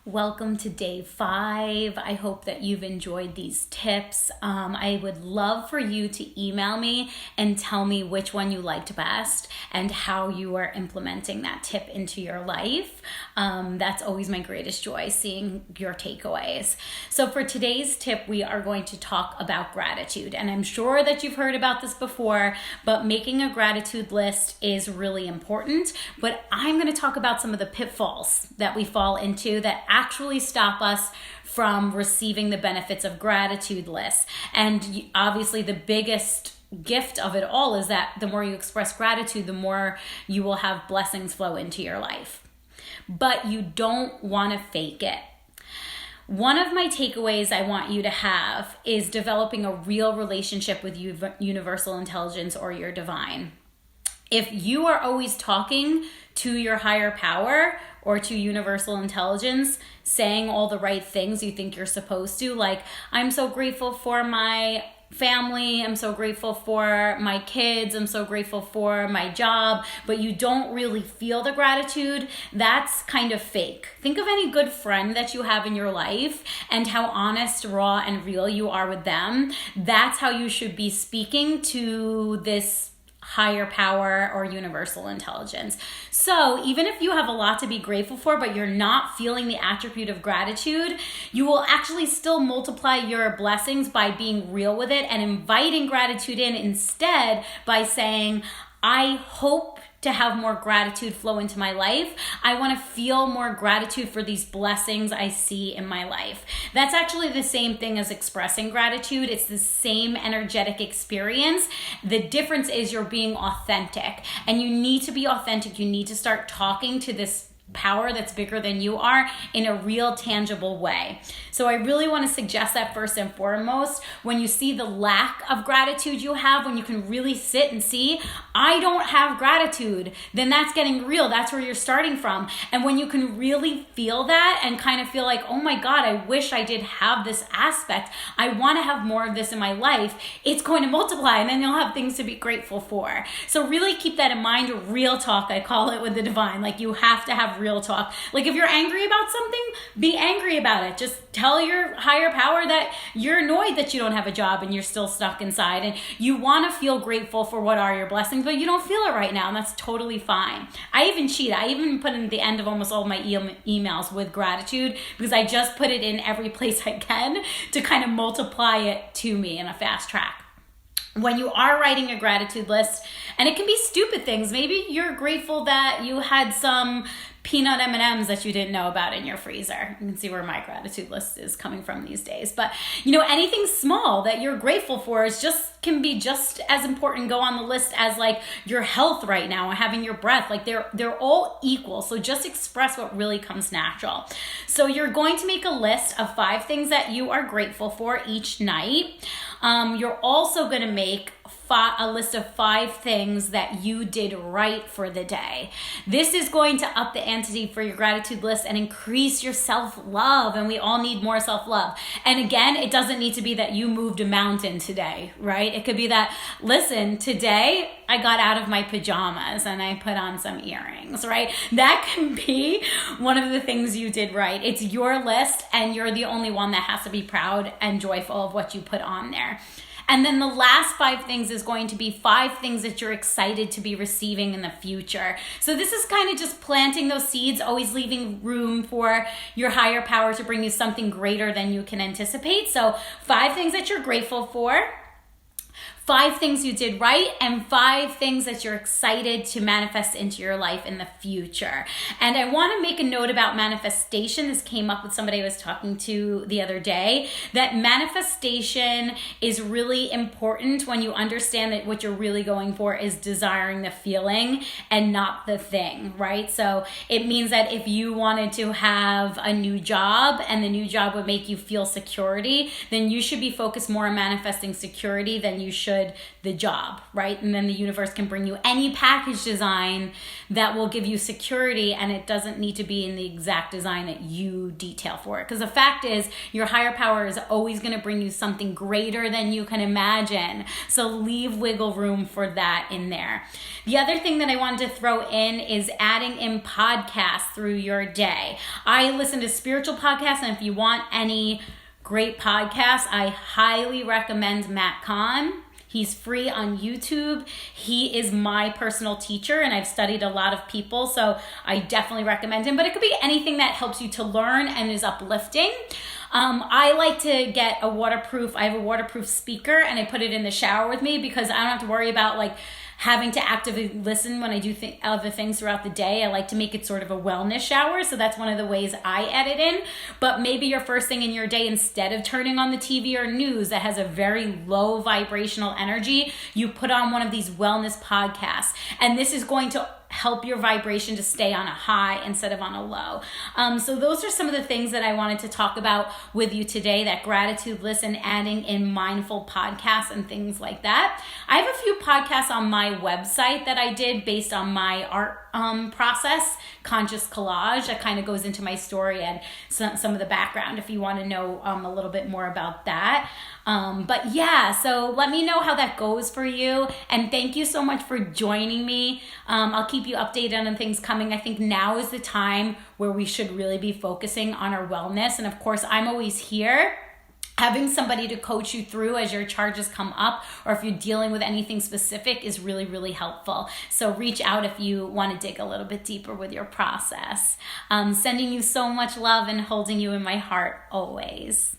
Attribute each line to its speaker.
Speaker 1: Welcome to day 5. I hope that you've enjoyed these tips. I would love for you to email me and tell me which one you liked best and how you are implementing that tip into your life. That's always my greatest joy, seeing your takeaways. So for today's tip, we are going to talk about gratitude. And I'm sure that you've heard about this before, but making a gratitude list is really important. But I'm going to talk about some of the pitfalls that we fall into that actually stop us from receiving the benefits of gratitude lists. And obviously the biggest gift of it all is that the more you express gratitude, the more you will have blessings flow into your life. But you don't want to fake it. One of my takeaways I want you to have is developing a real relationship with universal intelligence or your divine. If you are always talking to your higher power or to universal intelligence, saying all the right things you think you're supposed to, like, I'm so grateful for my family, I'm so grateful for my kids, I'm so grateful for my job, but you don't really feel the gratitude, that's kind of fake. Think of any good friend that you have in your life and how honest, raw, and real you are with them. That's how you should be speaking to this higher power or universal intelligence. So even if you have a lot to be grateful for, but you're not feeling the attribute of gratitude, you will actually still multiply your blessings by being real with it and inviting gratitude in instead by saying, I hope to have more gratitude flow into my life. I want to feel more gratitude for these blessings I see in my life. That's actually the same thing as expressing gratitude. It's the same energetic experience. The difference is you're being authentic, and you need to be authentic. You need to start talking to this power that's bigger than you are in a real tangible way. So I really want to suggest that first and foremost, when you see the lack of gratitude you have, when you can really sit and see, I don't have gratitude, then that's getting real. That's where you're starting from. And when you can really feel that and kind of feel like, oh my God, I wish I did have this aspect. I want to have more of this in my life. It's going to multiply, and then you'll have things to be grateful for. So really keep that in mind. Real talk, I call it, with the divine. Like, you have to have real talk. Like, if you're angry about something, be angry about it. Just tell your higher power that you're annoyed that you don't have a job and you're still stuck inside, and you want to feel grateful for what are your blessings, but you don't feel it right now, and that's totally fine. I even cheat. I even put in the end of almost all of my emails with gratitude, because I just put it in every place I can to kind of multiply it to me in a fast track. When you are writing a gratitude list, and it can be stupid things, maybe you're grateful that you had some peanut M&Ms that you didn't know about in your freezer. You can see where my gratitude list is coming from these days. But, anything small that you're grateful for can be just as important, go on the list as like your health right now and having your breath. Like, they're all equal. So just express what really comes natural. So you're going to make a list of 5 things that you are grateful for each night. You're also going to make a list of 5 things that you did right for the day. This is going to up the ante for your gratitude list and increase your self-love, and we all need more self-love. And again, it doesn't need to be that you moved a mountain today, right? It could be that, listen, today I got out of my pajamas and I put on some earrings, right? That can be one of the things you did right. It's your list, and you're the only one that has to be proud and joyful of what you put on there. And then the last 5 things is going to be 5 things that you're excited to be receiving in the future. So this is kind of just planting those seeds, always leaving room for your higher power to bring you something greater than you can anticipate. So 5 things that you're grateful for, 5 things you did right, and 5 things that you're excited to manifest into your life in the future. And I want to make a note about manifestation. This came up with somebody I was talking to the other day, that manifestation is really important when you understand that what you're really going for is desiring the feeling and not the thing, right? So it means that if you wanted to have a new job and the new job would make you feel security, then you should be focused more on manifesting security than you should understood the job, right? And then the universe can bring you any package design that will give you security, and it doesn't need to be in the exact design that you detail for it. Because the fact is, your higher power is always going to bring you something greater than you can imagine. So leave wiggle room for that in there. The other thing that I wanted to throw in is adding in podcasts through your day. I listen to spiritual podcasts, and if you want any great podcasts, I highly recommend Matt Kahn. He's free on YouTube. He is my personal teacher, and I've studied a lot of people, so I definitely recommend him. But it could be anything that helps you to learn and is uplifting. I like to get I have a waterproof speaker, and I put it in the shower with me because I don't have to worry about like having to actively listen when I do other things throughout the day. I like to make it sort of a wellness shower. So that's one of the ways I add it in. But maybe your first thing in your day, instead of turning on the TV or news that has a very low vibrational energy, you put on one of these wellness podcasts. And this is going to help your vibration to stay on a high instead of on a low. So those are some of the things that I wanted to talk about with you today, that gratitude list and adding in mindful podcasts and things like that. I have a few podcasts on my website that I did based on my art process, Conscious Collage, that kind of goes into my story and some of the background if you want to know a little bit more about that. But yeah, so let me know how that goes for you. And thank you so much for joining me. I'll keep you updated on things coming. I think now is the time where we should really be focusing on our wellness. And of course, I'm always here. Having somebody to coach you through as your charges come up, or if you're dealing with anything specific, is really, really helpful. So reach out if you want to dig a little bit deeper with your process. Sending you so much love and holding you in my heart always.